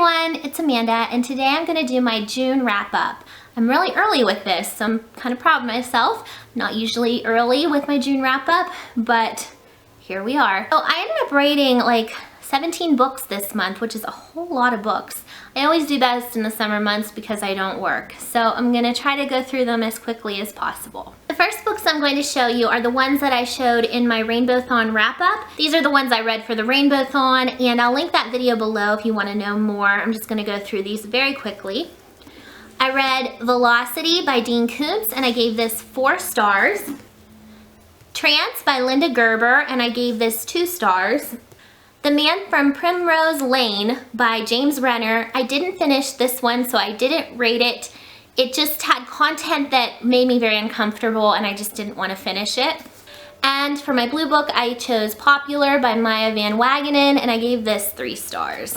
everyone, it's Amanda, and today I'm going to do my June wrap-up. I'm really early with this, so I'm kind of proud of myself. Not usually early with my June wrap-up, but here we are. So I ended up rating like 17 books this month, which is a whole lot of books. I always do best in the summer months because I don't work, so I'm going to try to go through them as quickly as possible. The first books I'm going to show you are the ones that I showed in my Rainbow-thon wrap-up. These are the ones I read for the Rainbow-thon, and I'll link that video below if you want to know more. I'm just going to go through these very quickly. I read Velocity by Dean Koontz, and I gave this 4 stars. Trance by Linda Gerber, and I gave this 2 stars. The Man from Primrose Lane by James Renner. I didn't finish this one, so I didn't rate it. It just had content that made me very uncomfortable, and I just didn't want to finish it. And for my blue book, I chose Popular by Maya Van Wagenen, and I gave this 3 stars.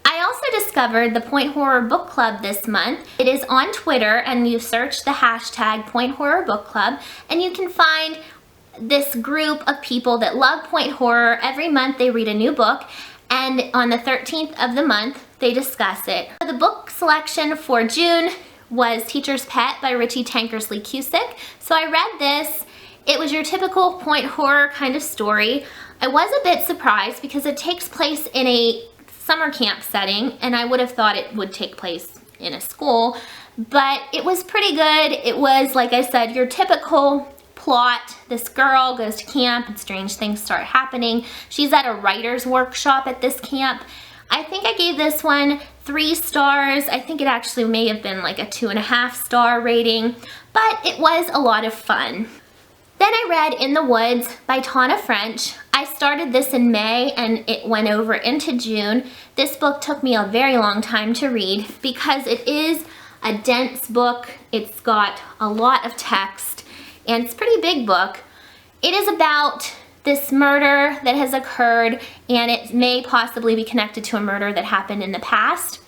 I also discovered the Point Horror Book Club this month. It is on Twitter, and you search the hashtag Point Horror Book Club, and you can find this group of people that love point horror. Every month they read a new book, and on the 13th of the month they discuss it. The book selection for June was Teacher's Pet by Richie Tankersley Cusick. So I read this. It was your typical point horror kind of story. I was a bit surprised because it takes place in a summer camp setting, and I would have thought it would take place in a school, but it was pretty good. It was, like I said, your typical plot. This girl goes to camp and strange things start happening. She's at a writer's workshop at this camp. I think I gave this one 3 stars. I think it actually may have been like a 2.5 star rating, but it was a lot of fun. Then I read In the Woods by Tana French. I started this in May and it went over into June. This book took me a very long time to read because it is a dense book. It's got a lot of text, and it's a pretty big book. It is about this murder that has occurred, and it may possibly be connected to a murder that happened in the past.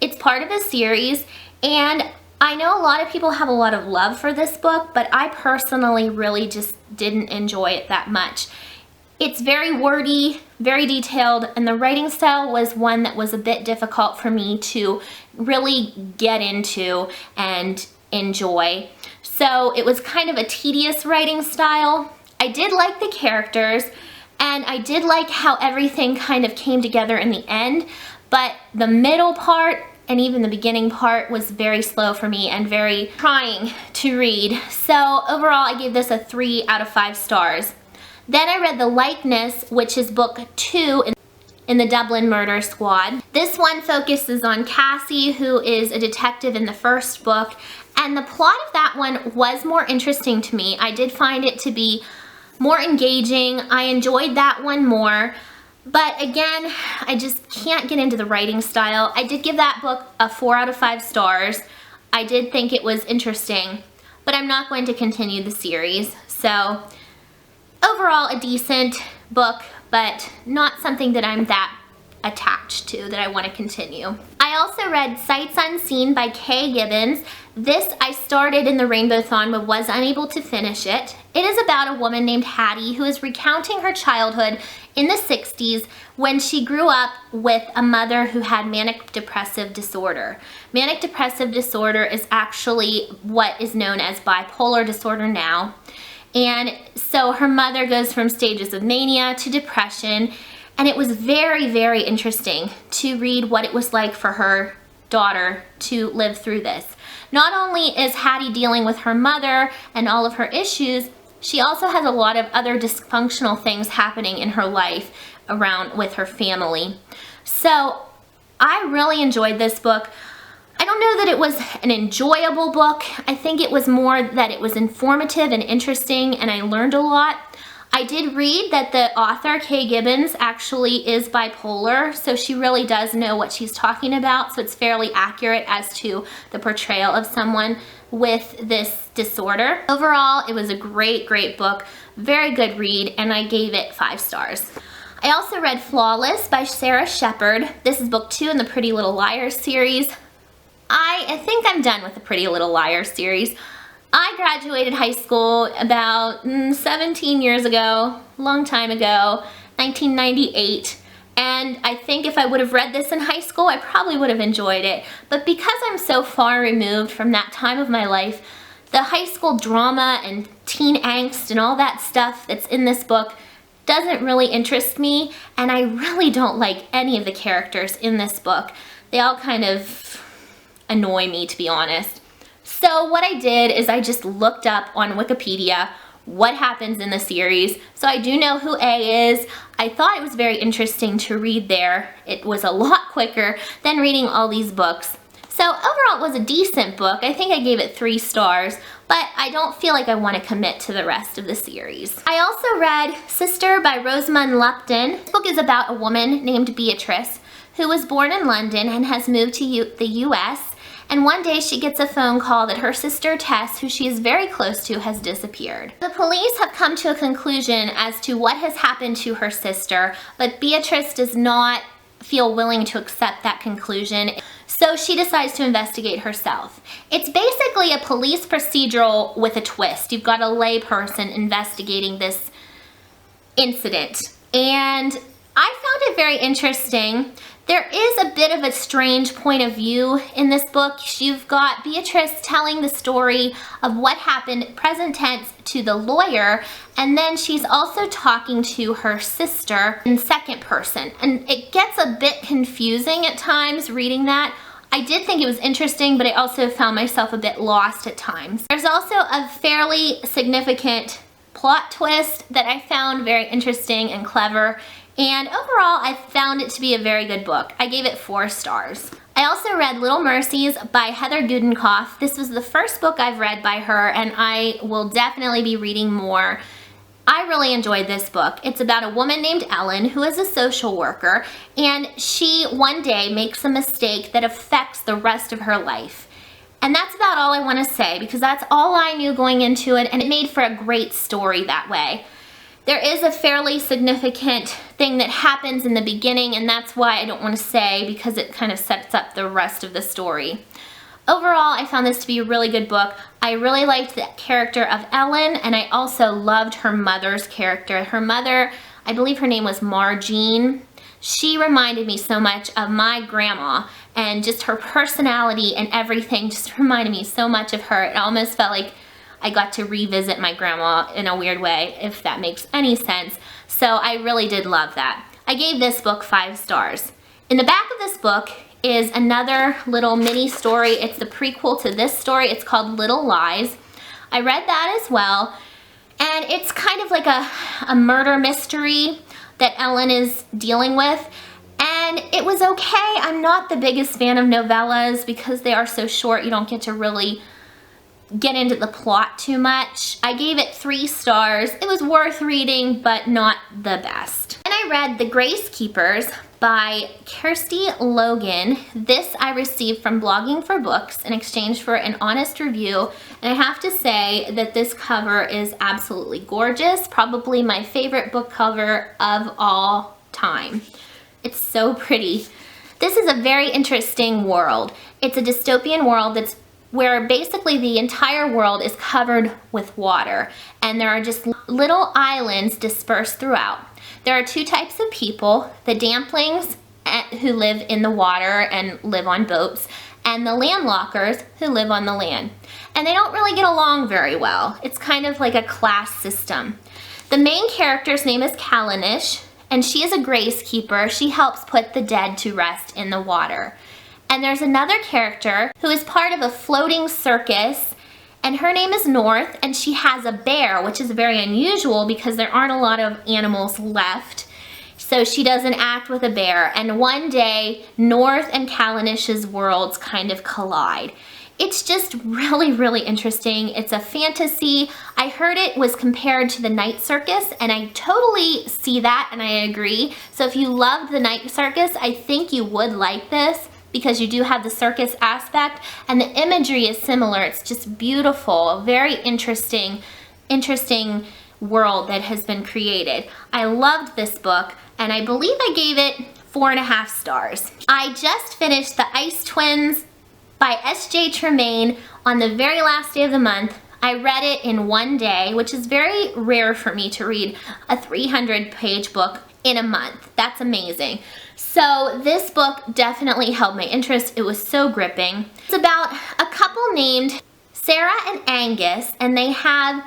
It's part of a series, and I know a lot of people have a lot of love for this book, but I personally really just didn't enjoy it that much. It's very wordy, very detailed, and the writing style was one that was a bit difficult for me to really get into and enjoy. So it was kind of a tedious writing style. I did like the characters, and I did like how everything kind of came together in the end, but the middle part and even the beginning part was very slow for me and very trying to read. So overall, I gave this a 3 out of 5 stars. Then I read The Likeness, which is book 2 in the Dublin Murder Squad. This one focuses on Cassie, who is a detective in the first book, and the plot of that one was more interesting to me. I did find it to be more engaging. I enjoyed that one more. But again, I just can't get into the writing style. I did give that book a 4 out of 5 stars. I did think it was interesting, but I'm not going to continue the series. So overall, a decent book, but not something that I'm that attached to that I want to continue. I also read Sights Unseen by Kay Gibbons. This I started in the Rainbow-thon but was unable to finish it. It is about a woman named Hattie who is recounting her childhood in the 60s when she grew up with a mother who had manic depressive disorder. Manic depressive disorder is actually what is known as bipolar disorder now. And so her mother goes from stages of mania to depression, and it was very, very interesting to read what it was like for her daughter to live through this. Not only is Hattie dealing with her mother and all of her issues, she also has a lot of other dysfunctional things happening in her life around with her family. So I really enjoyed this book. I don't know that it was an enjoyable book. I think it was more that it was informative and interesting, and I learned a lot. I did read that the author, Kay Gibbons, actually is bipolar, so she really does know what she's talking about, so it's fairly accurate as to the portrayal of someone with this disorder. Overall, it was a great, great book, very good read, and I gave it 5 stars. I also read Flawless by Sarah Shepard. This is book 2 in the Pretty Little Liars series. I think I'm done with the Pretty Little Liars series. I graduated high school about 17 years ago, long time ago, 1998, And I think if I would have read this in high school, I probably would have enjoyed it. But because I'm so far removed from that time of my life, the high school drama and teen angst and all that stuff that's in this book doesn't really interest me, and I really don't like any of the characters in this book. They all kind of annoy me, to be honest. So what I did is I just looked up on Wikipedia what happens in the series. So I do know who A is. I thought it was very interesting to read there. It was a lot quicker than reading all these books. So overall it was a decent book. I think I gave it 3 stars, but I don't feel like I want to commit to the rest of the series. I also read Sister by Rosamund Lupton. This book is about a woman named Beatrice who was born in London and has moved to the US. And one day she gets a phone call that her sister Tess, who she is very close to, has disappeared. The police have come to a conclusion as to what has happened to her sister, but Beatrice does not feel willing to accept that conclusion, so she decides to investigate herself. It's basically a police procedural with a twist. You've got a lay person investigating this incident, and I found it very interesting. There is a bit of a strange point of view in this book. You've got Beatrice telling the story of what happened, present tense, to the lawyer, and then she's also talking to her sister in second person. And it gets a bit confusing at times reading that. I did think it was interesting, but I also found myself a bit lost at times. There's also a fairly significant plot twist that I found very interesting and clever. And overall, I found it to be a very good book. I gave it 4 stars. I also read Little Mercies by Heather Gudenkauf. This was the first book I've read by her, and I will definitely be reading more. I really enjoyed this book. It's about a woman named Ellen who is a social worker, and she one day makes a mistake that affects the rest of her life. And that's about all I want to say, because that's all I knew going into it, and it made for a great story that way. There is a fairly significant thing that happens in the beginning, and that's why I don't want to say, because it kind of sets up the rest of the story. Overall, I found this to be a really good book. I really liked the character of Ellen, and I also loved her mother's character. Her mother, I believe her name was Marjean. She reminded me so much of my grandma, and just her personality and everything just reminded me so much of her. It almost felt like I got to revisit my grandma in a weird way, if that makes any sense. So I really did love that. I gave this book 5 stars. In the back of this book is another little mini story. It's the prequel to this story. It's called Little Lies. I read that as well, and it's kind of like a murder mystery that Ellen is dealing with. And it was okay. I'm not the biggest fan of novellas because they are so short. You don't get to really get into the plot too much. I gave it 3 stars. It was worth reading, but not the best. And I read The Grace Keepers by Kirsty Logan. This I received from Blogging for Books in exchange for an honest review. And I have to say that this cover is absolutely gorgeous. Probably my favorite book cover of all time. It's so pretty. This is a very interesting world. It's a dystopian world that's where basically the entire world is covered with water, and there are just little islands dispersed throughout. There are 2 types of people: the damplings, who live in the water and live on boats, and the landlockers, who live on the land. And they don't really get along very well. It's kind of like a class system. The main character's name is Callanish, and she is a grace keeper. She helps put the dead to rest in the water. And there's another character who is part of a floating circus, and her name is North, and she has a bear, which is very unusual because there aren't a lot of animals left. So she does an act with a bear, and one day North and Callanish's worlds kind of collide. It's just really, really interesting. It's a fantasy. I heard it was compared to the Night Circus, and I totally see that, and I agree. So if you loved the Night Circus, I think you would like this, because you do have the circus aspect, and the imagery is similar. It's just beautiful, a very interesting world that has been created. I loved this book, and I believe I gave it 4.5 stars. I just finished The Ice Twins by S.J. Tremaine on the very last day of the month. I read it in one day, which is very rare for me to read a 300-page book in a month. That's amazing. So this book definitely held my interest. It was so gripping. It's about a couple named Sarah and Angus, and they have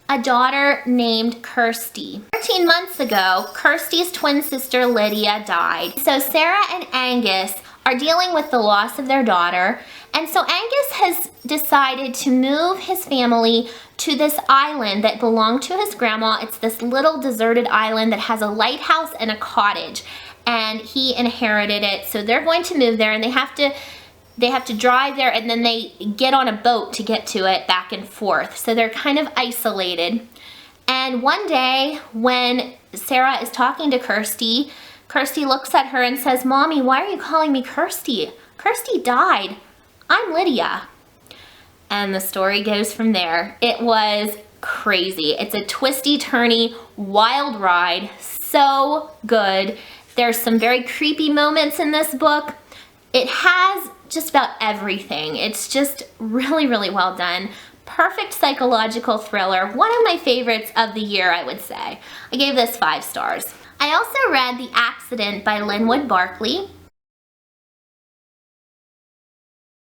a daughter named Kirsty. 13 months ago, Kirsty's twin sister Lydia died. So Sarah and Angus are dealing with the loss of their daughter, and so Angus has decided to move his family to this island that belonged to his grandma. It's this little deserted island that has a lighthouse and a cottage, and he inherited it. So they're going to move there, and they have to drive there, and then they get on a boat to get to it back and forth. So they're kind of isolated. And one day when Sarah is talking to Kirsty, Kirsty looks at her and says, "Mommy, why are you calling me Kirsty? Kirsty died. I'm Lydia." And the story goes from there. It was crazy. It's a twisty-turny, wild ride. So good. There's some very creepy moments in this book. It has just about everything. It's just really, really well done. Perfect psychological thriller. One of my favorites of the year, I would say. I gave this 5 stars. I also read The Accident by Linwood Barclay.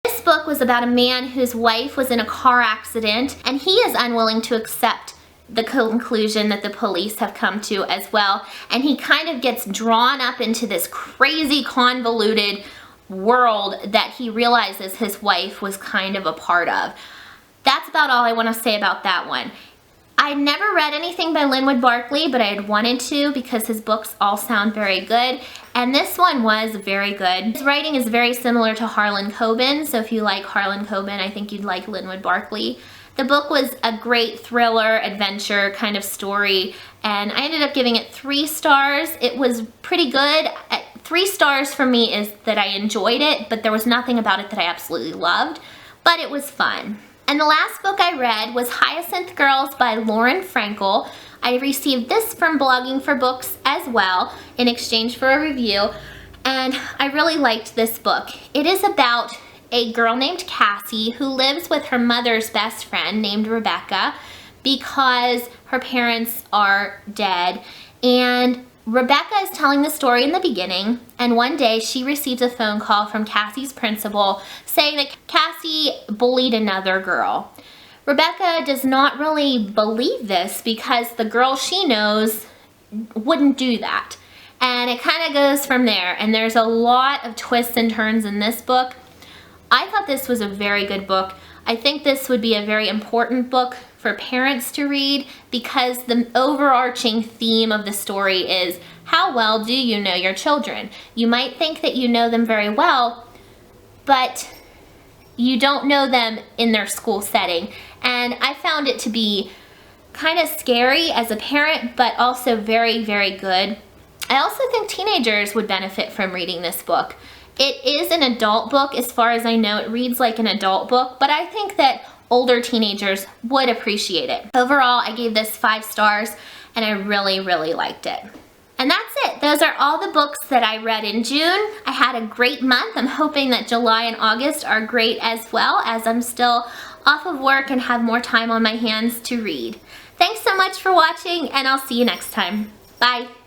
This book was about a man whose wife was in a car accident, and he is unwilling to accept the conclusion that the police have come to as well. And he kind of gets drawn up into this crazy, convoluted world that he realizes his wife was kind of a part of. That's about all I want to say about that one. I never read anything by Linwood Barclay, but I had wanted to because his books all sound very good, and this one was very good. His writing is very similar to Harlan Coben, so if you like Harlan Coben, I think you'd like Linwood Barclay. The book was a great thriller, adventure kind of story, and I ended up giving it 3 stars. It was pretty good. 3 stars for me is that I enjoyed it, but there was nothing about it that I absolutely loved, but it was fun. And the last book I read was Hyacinth Girls by Lauren Frankel. I received this from Blogging for Books as well in exchange for a review, and I really liked this book. It is about a girl named Cassie who lives with her mother's best friend named Rebecca because her parents are dead. And Rebecca is telling the story in the beginning, and one day she receives a phone call from Cassie's principal saying that Cassie bullied another girl. Rebecca does not really believe this because the girl she knows wouldn't do that. And it kind of goes from there, and there's a lot of twists and turns in this book. I thought this was a very good book. I think this would be a very important book for parents to read because the overarching theme of the story is how well do you know your children? You might think that you know them very well, but you don't know them in their school setting. And I found it to be kind of scary as a parent, but also very, very good. I also think teenagers would benefit from reading this book. It is an adult book as far as I know. It reads like an adult book, but I think that older teenagers would appreciate it. Overall, I gave this 5 stars, and I really, really liked it. And that's it. Those are all the books that I read in June. I had a great month. I'm hoping that July and August are great as well, as I'm still off of work and have more time on my hands to read. Thanks so much for watching, and I'll see you next time. Bye.